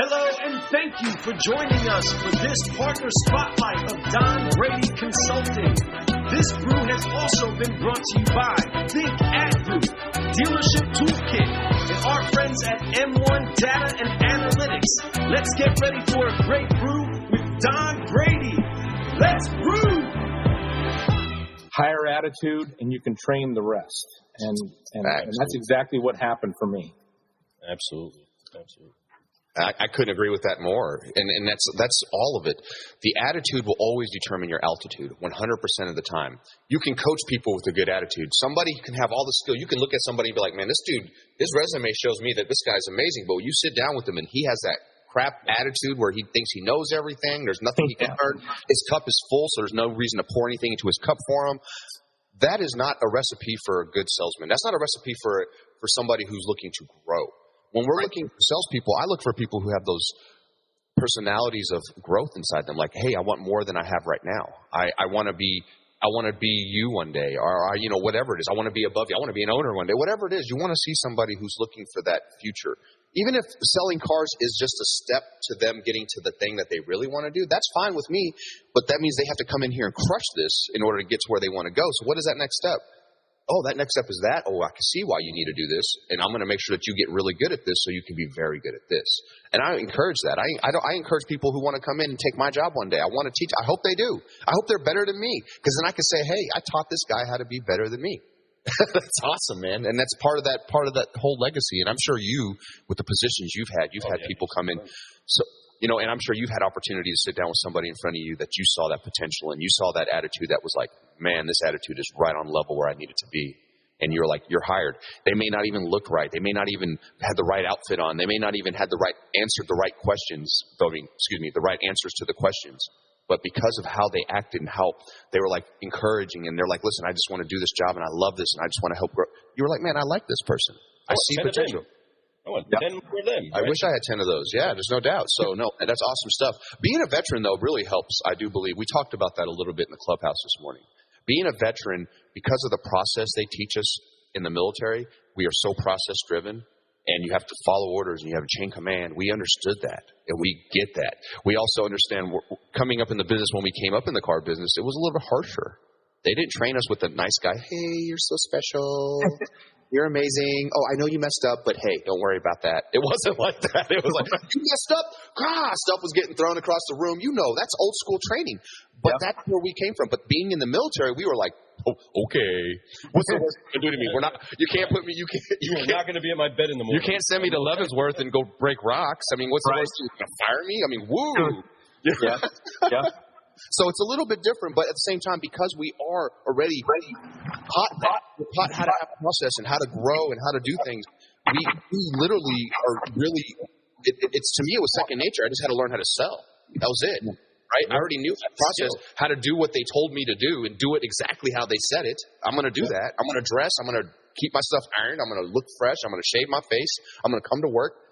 Hello and thank you for joining us for this partner spotlight of Don Brady Consulting. This brew has also been brought to you by Think BREW, Dealership Toolkit, and our friends at M1 Data and Analytics. Let's get ready for a great brew with Don Brady. Let's brew! Higher attitude, and you can train the rest. And that's exactly what happened for me. Absolutely. I couldn't agree with that more. And that's all of it. The attitude will always determine your altitude 100% of the time. You can coach people with a good attitude. Somebody can have all the skill. You can look at somebody and be like, man, this dude, his resume shows me that this guy's amazing. But you sit down with him and he has that crap attitude where he thinks he knows everything. There's nothing he can learn. His cup is full, so there's no reason to pour anything into his cup for him. That is not a recipe for a good salesman. That's not a recipe for somebody who's looking to grow. When we're looking for salespeople, I look for people who have those personalities of growth inside them. Like, hey, I want more than I have right now. I want to be you one day, or whatever it is. I want to be above you. I want to be an owner one day. Whatever it is, you want to see somebody who's looking for that future. Even if selling cars is just a step to them getting to the thing that they really want to do, that's fine with me. But that means they have to come in here and crush this in order to get to where they want to go. So what is that next step? Oh, that next step is that. Oh, I can see why you need to do this. And I'm going to make sure that you get really good at this so you can be very good at this. And I encourage that. I encourage people who want to come in and take my job one day. I want to teach. I hope they do. I hope they're better than me. Because then I can say, hey, I taught this guy how to be better than me. That's awesome, man. And that's part of that whole legacy. And I'm sure you, with the positions you've had people come in. So, and I'm sure you've had opportunity to sit down with somebody in front of you that you saw that potential and you saw that attitude that was like, man, this attitude is right on level where I need it to be. And you're like, you're hired. They may not even look right. They may not even have the right outfit on. They may not even have the right questions, the right answers to the questions. But because of how they acted and how they were like encouraging and they're like, listen, I just want to do this job and I love this and I just want to help grow. You were like, man, I like this person. I see potential. I want 10 for them. Right? I wish I had 10 of those. Yeah, there's no doubt. So, no, that's awesome stuff. Being a veteran, though, really helps, I do believe. We talked about that a little bit in the clubhouse this morning. Being a veteran, because of the process they teach us in the military, we are so process-driven, and you have to follow orders, and you have a chain command. We understood that, and we get that. We also understand, coming up in the business, when we came up in the car business, it was a little bit harsher. They didn't train us with the nice guy, hey, you're so special. You're amazing. Oh, I know you messed up, but hey, don't worry about that. It wasn't like that. It was like, you messed up? Stuff was getting thrown across the room. That's old school training. But that's where we came from. But being in the military, we were like, oh, okay. What's the worst you can do to me? You're not going to be at my bed in the morning. You can't send me to Leavenworth and go break rocks. I mean, what's the worst? You're going to fire me? I mean, woo. Yeah. So it's a little bit different, but at the same time, because we are already taught how to have a process and how to grow and how to do things, we literally are really, it's to me, it was second nature. I just had to learn how to sell. That was it, right? I already knew that process, how to do what they told me to do and do it exactly how they said it. I'm going to do that. I'm going to dress. I'm going to keep my stuff ironed. I'm going to look fresh. I'm going to shave my face. I'm going to come to work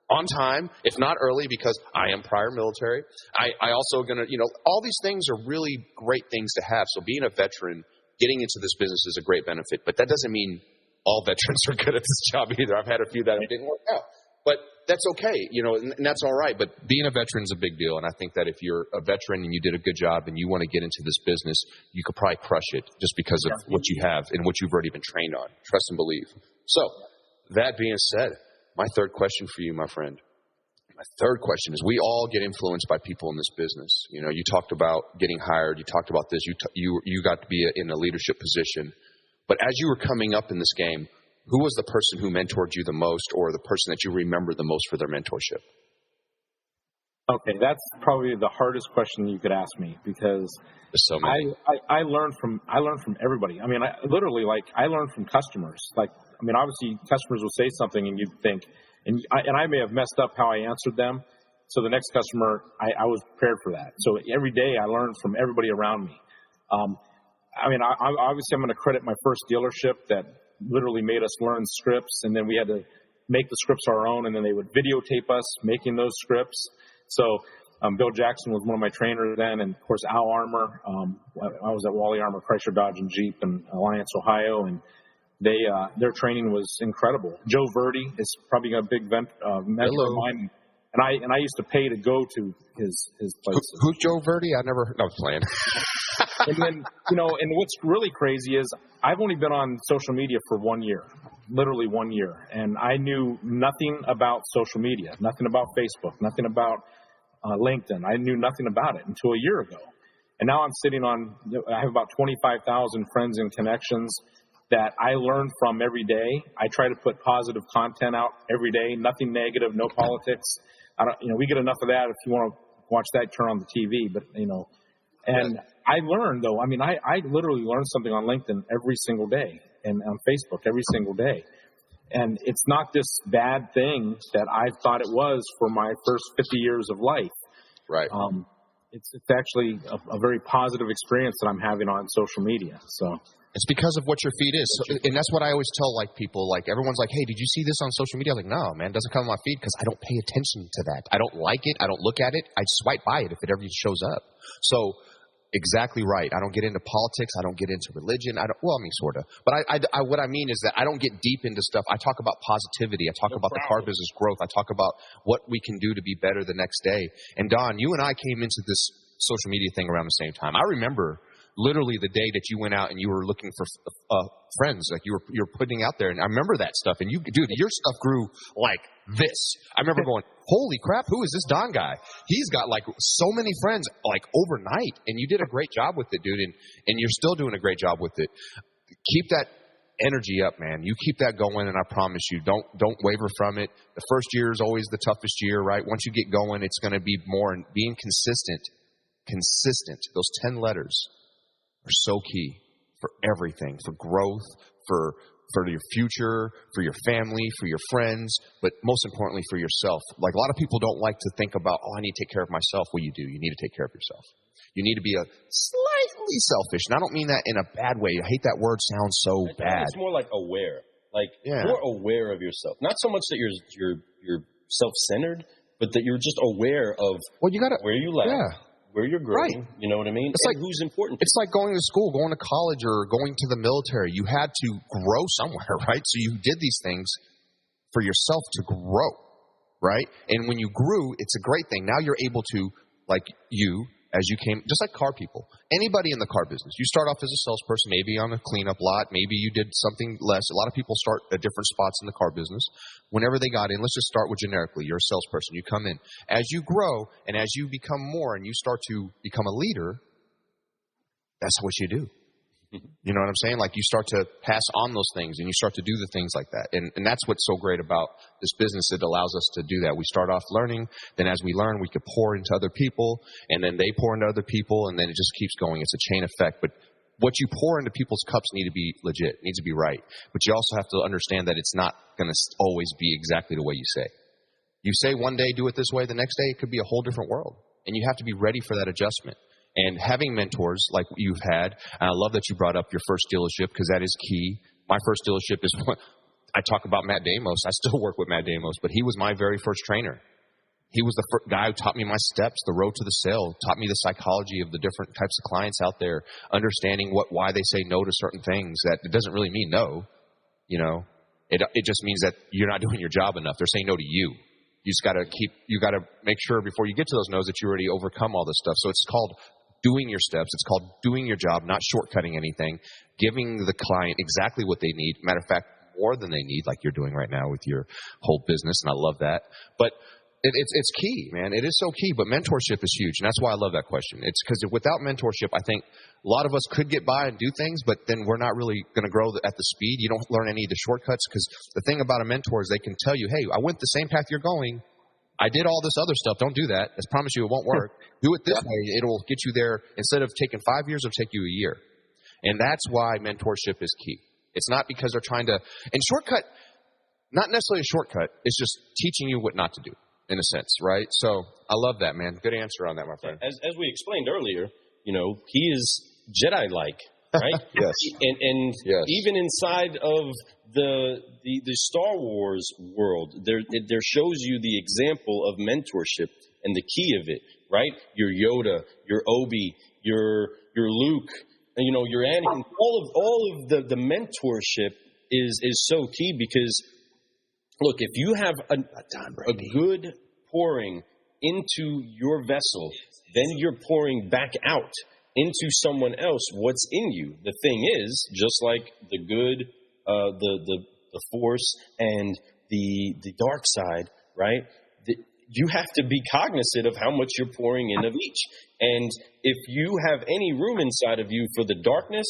on time, if not early, because I am prior military. I also going to, all these things are really great things to have. So being a veteran, getting into this business is a great benefit. But that doesn't mean all veterans are good at this job either. I've had a few that didn't work out. But that's okay, and that's all right. But being a veteran is a big deal. And I think that if you're a veteran and you did a good job and you want to get into this business, you could probably crush it just because of what you have and what you've already been trained on. Trust and believe. So that being said, my third question for you, my friend. My third question is, we all get influenced by people in this business. You talked about getting hired. You talked about this. You got to be in a leadership position. But as you were coming up in this game, who was the person who mentored you the most, or the person that you remember the most for their mentorship? Okay, that's probably the hardest question you could ask me, because so many. I learned from everybody. I mean, I learned from customers. Obviously, customers will say something and you'd think, and I may have messed up how I answered them. So the next customer, I was prepared for that. So every day I learned from everybody around me. Obviously I'm going to credit my first dealership that literally made us learn scripts, and then we had to make the scripts our own, and then they would videotape us making those scripts. So Bill Jackson was one of my trainers then, and of course Al Armour. I was at Wally Armour, Chrysler, Dodge, and Jeep in Alliance, Ohio, and their training was incredible. Joe Verdi is probably a big mentor of mine. And I used to pay to go to his places. Who's Joe Verdi? I never. No, I was playing. And then, and what's really crazy is I've only been on social media for 1 year, literally 1 year. And I knew nothing about social media, nothing about Facebook, nothing about LinkedIn. I knew nothing about it until a year ago. And now I have about 25,000 friends and connections that I learn from every day. I try to put positive content out every day, nothing negative, no politics. We get enough of that. If you want to watch that, turn on the TV, but and I learned though, I literally learn something on LinkedIn every single day and on Facebook every single day. And it's not this bad thing that I thought it was for my first 50 years of life. Right. It's actually a very positive experience that I'm having on social media. So it's because of what your feed is. And that's what I always tell people, everyone's like, hey, did you see this on social media? I'm like, no, man, it doesn't come on my feed because I don't pay attention to that. I don't like it. I don't look at it. I swipe by it if it ever shows up. So exactly right. I don't get into politics. I don't get into religion. Sort of. But what I mean is that I don't get deep into stuff. I talk about positivity. I talk about the car business growth. I talk about what we can do to be better the next day. And Don, you and I came into this social media thing around the same time. I remember literally the day that you went out and you were looking for friends, like you were putting out there. And I remember that stuff. And your stuff grew like this. I remember going, holy crap, who is this Don guy? He's got so many friends overnight. And you did a great job with it, dude. And you're still doing a great job with it. Keep that energy up, man. You keep that going, and I promise you, don't waver from it. The first year is always the toughest year, right? Once you get going, it's going to be more, and being consistent. Those 10 letters are so key for everything, for growth, for your future, for your family, for your friends, but most importantly for yourself. A lot of people don't like to think about, I need to take care of myself. Well, you do. You need to take care of yourself. You need to be a slightly selfish. And I don't mean that in a bad way. I hate that word. Sounds so bad. It's more like aware. More aware of yourself. Not so much that you're self-centered, but that you're just aware of where you lack. Yeah. Where you're growing, right. You know what I mean? It's who's important. It's like going to school, going to college, or going to the military. You had to grow somewhere, right? So you did these things for yourself to grow, right? And when you grew, it's a great thing. Now you're able to, as you came, just like car people, anybody in the car business, you start off as a salesperson, maybe on a cleanup lot, maybe you did something less. A lot of people start at different spots in the car business. Whenever they got in, let's just start with generically, you're a salesperson, you come in. As you grow and as you become more and you start to become a leader, that's what you do. You know what I'm saying? You start to pass on those things and you start to do the things like that. And that's what's so great about this business. It allows us to do that. We start off learning. Then as we learn, we could pour into other people, and then they pour into other people, and then it just keeps going. It's a chain effect. But what you pour into people's cups need to be legit, needs to be right. But you also have to understand that it's not going to always be exactly the way you say. You say one day, do it this way. The next day, it could be a whole different world. And you have to be ready for that adjustment. And having mentors like you've had, and I love that you brought up your first dealership because that is key. My first dealership is what I talk about Matt Damos. I still work with Matt Damos, but he was my very first trainer. He was the guy who taught me my steps, the road to the sale, taught me the psychology of the different types of clients out there, understanding why they say no to certain things. That it doesn't really mean no, It just means that you're not doing your job enough. They're saying no to you. You just got to make sure before you get to those no's that you already overcome all this stuff. So it's called doing your steps. It's called doing your job, not shortcutting anything, giving the client exactly what they need. Matter of fact, more than they need, like you're doing right now with your whole business, and I love that. But it's key, man. It is so key, but mentorship is huge, and that's why I love that question. It's because without mentorship, I think a lot of us could get by and do things, but then we're not really going to grow at the speed. You don't learn any of the shortcuts, because the thing about a mentor is they can tell you, hey, I went the same path you're going. I did all this other stuff. Don't do that. I promise you it won't work. Do it this way. It'll get you there. Instead of taking 5 years, it'll take you a year. And that's why mentorship is key. It's not because they're trying to, and shortcut, not necessarily a shortcut. It's just teaching you what not to do, in a sense, right? So I love that, man. Good answer on that, my friend. As we explained earlier, he is Jedi-like, right? Yes. And yes. Even inside of the Star Wars world, there shows you the example of mentorship and the key of it, right? Your Yoda, your Obi, your Luke, your Anakin. All of the mentorship is so key, because look, if you have a good pouring into your vessel, then you're pouring back out into someone else what's in you. The thing is, just like the good, the force and the dark side, right? You have to be cognizant of how much you're pouring in of each. And if you have any room inside of you for the darkness,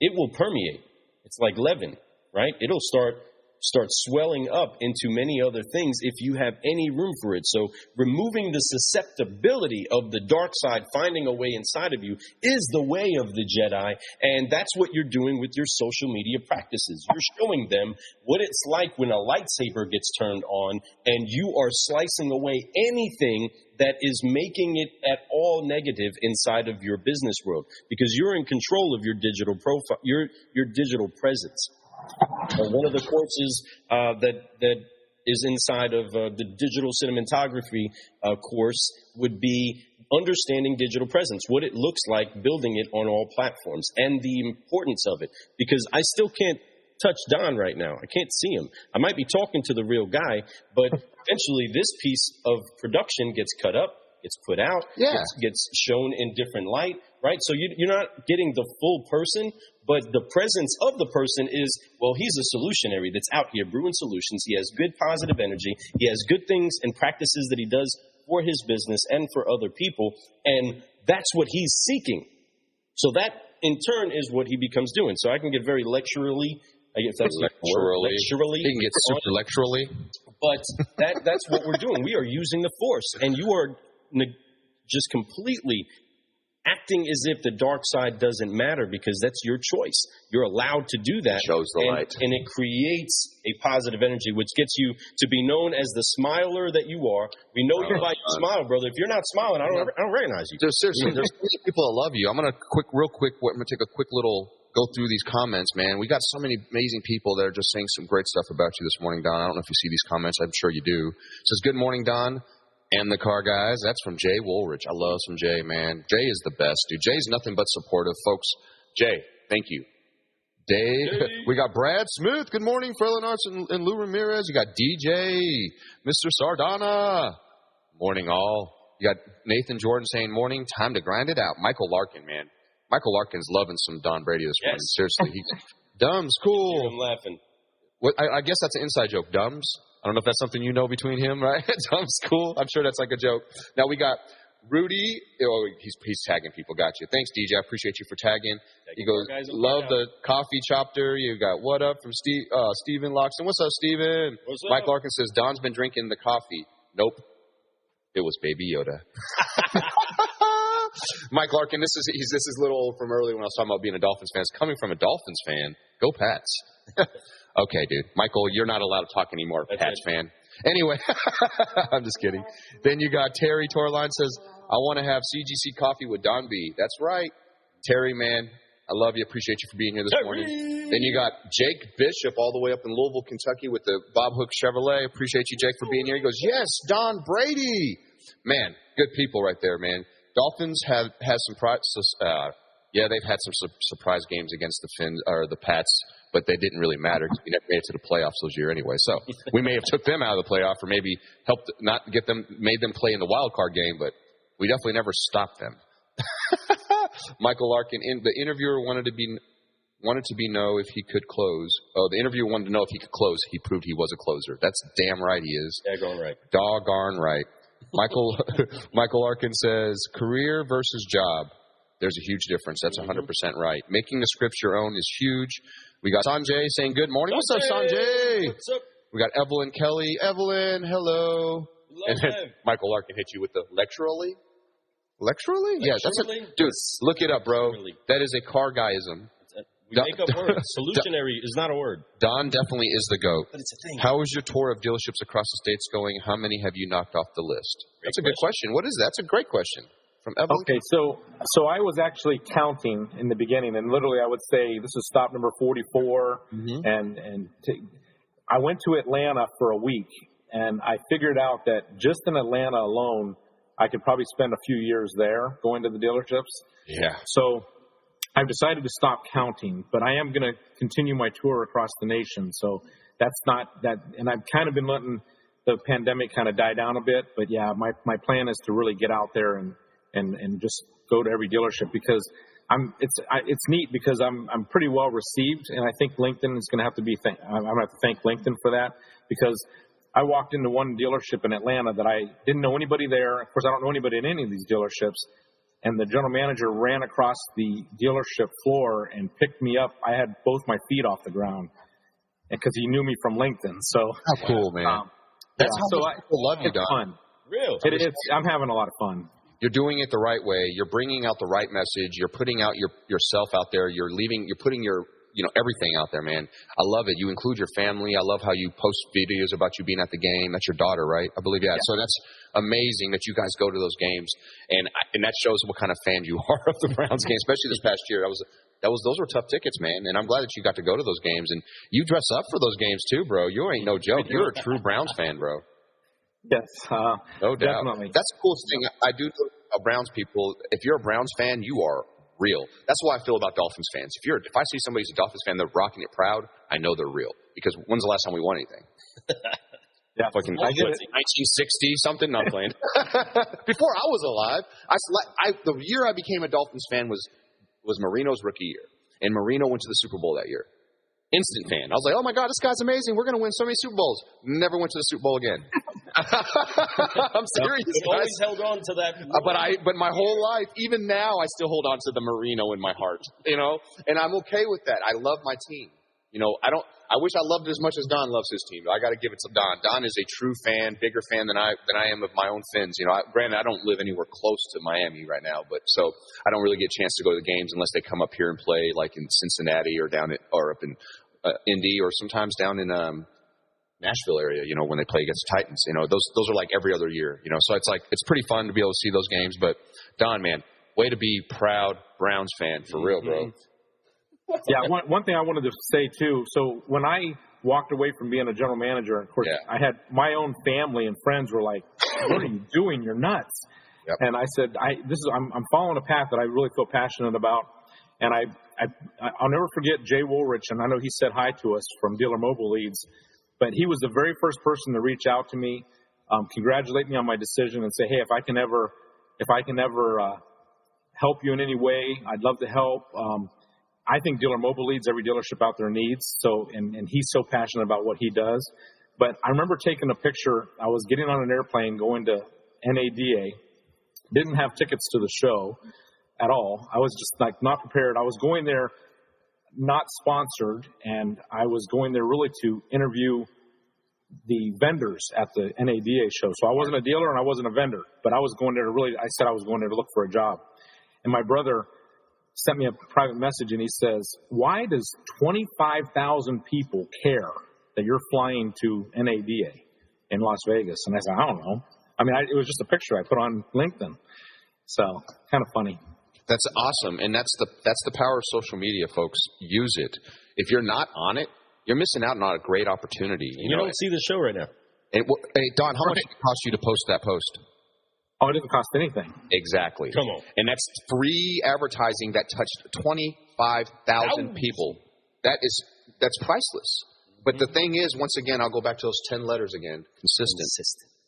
it will permeate. It's like leaven, right? It'll start swelling up into many other things if you have any room for it. So removing the susceptibility of the dark side, finding a way inside of you, is the way of the Jedi. And that's what you're doing with your social media practices. You're showing them what it's like when a lightsaber gets turned on and you are slicing away anything that is making it at all negative inside of your business world, because you're in control of your digital profile, your digital presence. One of the courses that is inside of the digital cinematography course would be understanding digital presence, what it looks like building it on all platforms, and the importance of it. Because I still can't touch Don right now. I can't see him. I might be talking to the real guy, but eventually this piece of production gets cut up, gets put out, gets shown in different light, right? So you're not getting the full person, but the presence of the person is, well, he's a solutionary that's out here brewing solutions. He has good positive energy. He has good things and practices that he does for his business and for other people. And that's what he's seeking. So that, in turn, is what he becomes doing. So I can get very lecturally, if that's lecturally. He can get super lecturally. But that's what we're doing. We are using the force. And you are just completely acting as if the dark side doesn't matter, because that's your choice. You're allowed to do that. It shows the light. And it creates a positive energy, which gets you to be known as the smiler that you are. We know you by your smile, brother. If you're not smiling, I don't recognize you. Seriously, there's so many people that love you. I'm going to take a quick little go through these comments, man. We got so many amazing people that are just saying some great stuff about you this morning, Don. I don't know if you see these comments. I'm sure you do. It says, good morning, Don. And the car guys. That's from Jay Woolridge. I love some Jay, man. Jay is the best, dude. Jay's nothing but supportive, folks. Jay, thank you. Dave. We got Brad Smith. Good morning, Frelin Arts and Lou Ramirez. You got DJ, Mr. Sardana. Morning, all. You got Nathan Jordan saying, morning, time to grind it out. Michael Larkin, man. Michael Larkin's loving some Don Brady this morning. Seriously. Dumb's cool. I'm laughing. What, I guess that's an inside joke. Dumb's. I don't know if that's something you know between him, right? Dumb's cool. I'm sure that's like a joke. Now we got Rudy. Oh, he's tagging people. Got you. Thanks, DJ. I appreciate you for tagging. He goes, love the coffee chopper. You got what up from Steven Loxton. What's up, Steven? What's Mike up? Larkin says, Don's been drinking the coffee. Nope. It was Baby Yoda. Mike Larkin, this is a little old from earlier when I was talking about being a Dolphins fan. It's coming from a Dolphins fan. Go Pats. Okay, dude. Michael, you're not allowed to talk anymore, Pats fan. Anyway, I'm just kidding. Then you got Terry Torline says, I want to have CGC coffee with Don B. That's right. Terry, man, I love you. Appreciate you for being here this morning. Then you got Jake Bishop all the way up in Louisville, Kentucky with the Bob Hook Chevrolet. Appreciate you, Jake, for being here. He goes, yes, Don Brady. Man, good people right there, man. Dolphins have some they've had some surprise games against the Finns or the Pats, but they didn't really matter because we never made it to the playoffs those year anyway. So we may have took them out of the playoff or maybe made them play in the wild card game, but we definitely never stopped them. Michael Larkin, the interviewer wanted to know if he could close. Oh, the interviewer wanted to know if he could close. He proved he was a closer. That's damn right he is. Doggone right. Doggone right. Michael Larkin says, career versus job. There's a huge difference. That's 100% right. Making the scripts your own is huge. We got Sanjay saying good morning. What's up, Sanjay? What's up? We got Evelyn Kelly. Evelyn, hello. And then Michael Larkin hit you with the lecturally? Lecturally? Yeah, that's dude, look it up, bro. That is a car guyism. We make up words. Solutionary is not a word. Don definitely is the GOAT. But it's a thing. How is your tour of dealerships across the states going? How many have you knocked off the list? That's a good question. What is that? That's a great question. From Evelyn? Okay, so I was actually counting in the beginning, and literally I would say this is stop number 44, I went to Atlanta for a week, and I figured out that just in Atlanta alone, I could probably spend a few years there going to the dealerships. Yeah. So I've decided to stop counting, but I am going to continue my tour across the nation. So that's not that, and I've kind of been letting the pandemic kind of die down a bit. But yeah, my plan is to really get out there and just go to every dealership, because it's neat because I'm pretty well received, and I think LinkedIn is going to have to be I'm going to have to thank LinkedIn for that, because I walked into one dealership in Atlanta that I didn't know anybody there. Of course, I don't know anybody in any of these dealerships. And the general manager ran across the dealership floor and picked me up. I had both my feet off the ground because he knew me from LinkedIn. So how cool, man. That's how much people love you, Don. Fun. Real. I'm having a lot of fun. You're doing it the right way. You're bringing out the right message. You're putting out yourself out there. You're putting your everything out there, man. I love it. You include your family. I love how you post videos about you being at the game. That's your daughter, right? I believe, yeah. So that's amazing that you guys go to those games, and that shows what kind of fan you are of the Browns game, especially this past year. Those were tough tickets, man, and I'm glad that you got to go to those games, and you dress up for those games too, bro. You ain't no joke. You're a true Browns fan, bro. Yes, no doubt. Definitely. That's the coolest thing I do to Browns people. If you're a Browns fan, you are real. That's what I feel about Dolphins fans. If I see somebody who's a Dolphins fan, they're rocking it proud, I know they're real. Because when's the last time we won anything? Yeah, fucking 1960 something. Not playing. Before I was alive, the year I became a Dolphins fan was Marino's rookie year, and Marino went to the Super Bowl that year. Instant fan. I was like, oh my God, this guy's amazing. We're going to win so many Super Bowls. Never went to the Super Bowl again. I'm serious. You always held on to that. But my whole life, even now, I still hold on to the Marino in my heart, and I'm okay with that. I love my team. I wish I loved it as much as Don loves his team. I got to give it to Don. Don is a true fan, bigger fan than I am of my own Fins. Granted, I don't live anywhere close to Miami right now, but so I don't really get a chance to go to the games unless they come up here and play, like in Cincinnati or up in Indy, or sometimes down in Nashville area. When they play against the Titans. Those are like every other year. So it's pretty fun to be able to see those games. But Don, man, way to be proud Browns fan for real, bro. Yeah, one thing I wanted to say, too. So when I walked away from being a general manager, of course, I had my own family and friends were like, what are you doing? You're nuts. Yep. And I said, I'm following a path that I really feel passionate about. And I'll never forget Jay Woolrich, and I know he said hi to us from Dealer Mobile Leads, but he was the very first person to reach out to me, congratulate me on my decision, and say, hey, if I can ever help you in any way, I'd love to help. I think Dealer Mobile Leads every dealership out there needs. So, and he's so passionate about what he does. But I remember taking a picture. I was getting on an airplane going to NADA. Didn't have tickets to the show at all. I was just not prepared. I was going there not sponsored, and I was going there really to interview the vendors at the NADA show. So I wasn't a dealer and I wasn't a vendor, but I was going there I said I was going there to look for a job. And my brother sent me a private message, and he says, why does 25,000 people care that you're flying to NADA in Las Vegas? And I said, I don't know. I mean, it was just a picture I put on LinkedIn. So kind of funny. That's awesome. And that's the power of social media, folks. Use it. If you're not on it, you're missing out on a great opportunity. You don't see the show right now. Hey, Don, how much did it cost you to post that post? Oh, it didn't cost anything. Exactly. Come on. And that's free advertising that touched 25,000 people. That's priceless. But the thing is, once again, I'll go back to those 10 letters again. Consistent.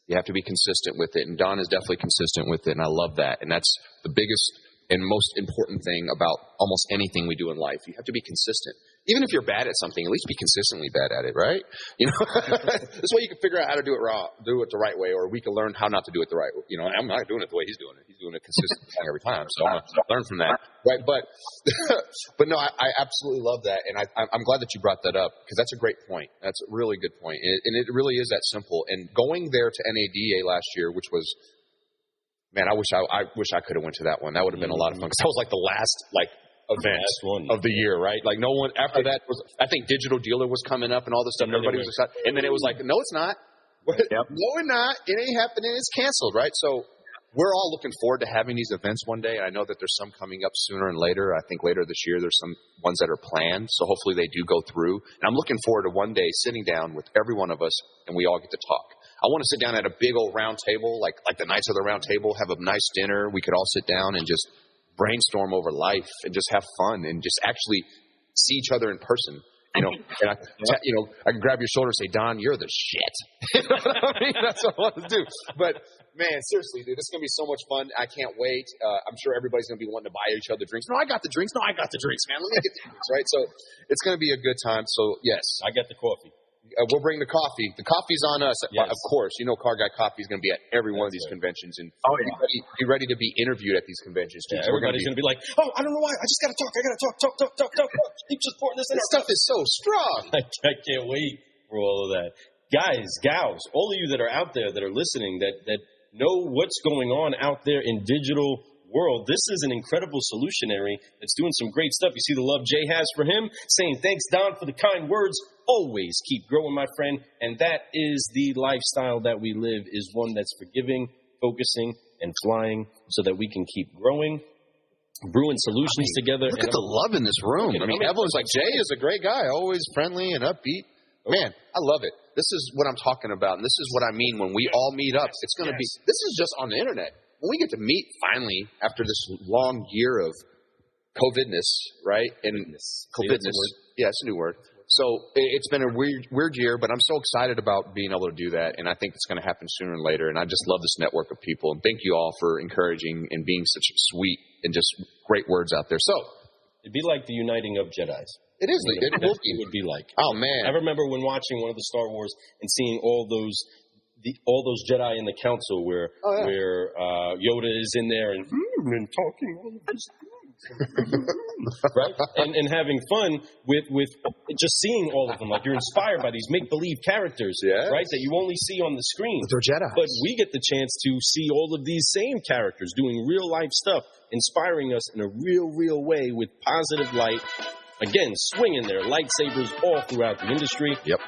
You have to be consistent with it. And Don is definitely consistent with it. And I love that. And that's the biggest and most important thing about almost anything we do in life. You have to be consistent. Even if you're bad at something, at least be consistently bad at it, right? This way you can figure out how to do it the right way, or we can learn how not to do it the right way. I'm not doing it the way he's doing it. He's doing it consistently every time. So I'm going to learn from that, right? But no, I absolutely love that, and I'm glad that you brought that up, because that's a great point. That's a really good point, and it really is that simple. And going there to NADA last year, which was, man, I wish I could have went to that one. That would have been a lot of fun, because that was like the last event of the year, right? Like no one after that was. I think Digital Dealer was coming up and all this stuff. And everybody was excited, and then it was like, no, it's not. Yep. No, we're not. It ain't happening. It's canceled, right? So we're all looking forward to having these events one day. And I know that there's some coming up sooner and later. I think later this year there's some ones that are planned. So hopefully they do go through. And I'm looking forward to one day sitting down with every one of us and we all get to talk. I want to sit down at a big old round table, like the Knights of the Round Table, have a nice dinner. We could all sit down and just brainstorm over life and just have fun and just actually see each other in person And I can grab your shoulder and say, Don, you're the shit. You know what I mean? That's what I want to do. But man, seriously, dude, this is going to be so much fun. I can't wait. I'm sure everybody's going to be wanting to buy each other drinks. No, I got the drinks. No, I got the drinks, man. Let me get the drinks, right? So it's going to be a good time. So, yes. I got the coffee. We'll bring the coffee. The coffee's on us, yes. Of course. You know, Car Guy Coffee is going to be at every one of these conventions. And be ready to be interviewed at these conventions, too. Yeah, so everybody's going to be like, oh, I don't know why. I just got to talk. I got to talk. Keep just pouring this in. This stuff is so strong. I can't wait for all of that. Guys, gals, all of you that are out there that are listening, that know what's going on out there in digital world. This is an incredible Solutionary that's doing some great stuff. You see the love Jay has for him, saying, thanks, Don, for the kind words. Always keep growing, my friend. And that is the lifestyle that we live, is one that's forgiving, focusing, and flying so that we can keep growing, brewing solutions together. Look at the love in this room. Everyone's like, Jay is a great guy, always friendly and upbeat. Man, I love it. This is what I'm talking about, and this is what I mean when we all meet up. It's going to be, this is just on the internet. When we get to meet finally after this long year of COVIDness, right? And COVIDness. Yeah, it's a new word. So it's been a weird year, but I'm so excited about being able to do that, and I think it's going to happen sooner or later. And I just love this network of people, and thank you all for encouraging and being such sweet and just great words out there. So it'd be like the uniting of Jedis. It is. It would be like. Oh man! I remember when watching one of the Star Wars and seeing all those Jedi in the council where Yoda is in there and talking all of this. Right? And having fun with just seeing all of them. Like, you're inspired by these make-believe characters, right, that you only see on the screen. But they're Jedi. But we get the chance to see all of these same characters doing real-life stuff, inspiring us in a real way with positive light. Again, swinging their lightsabers all throughout the industry. Yep.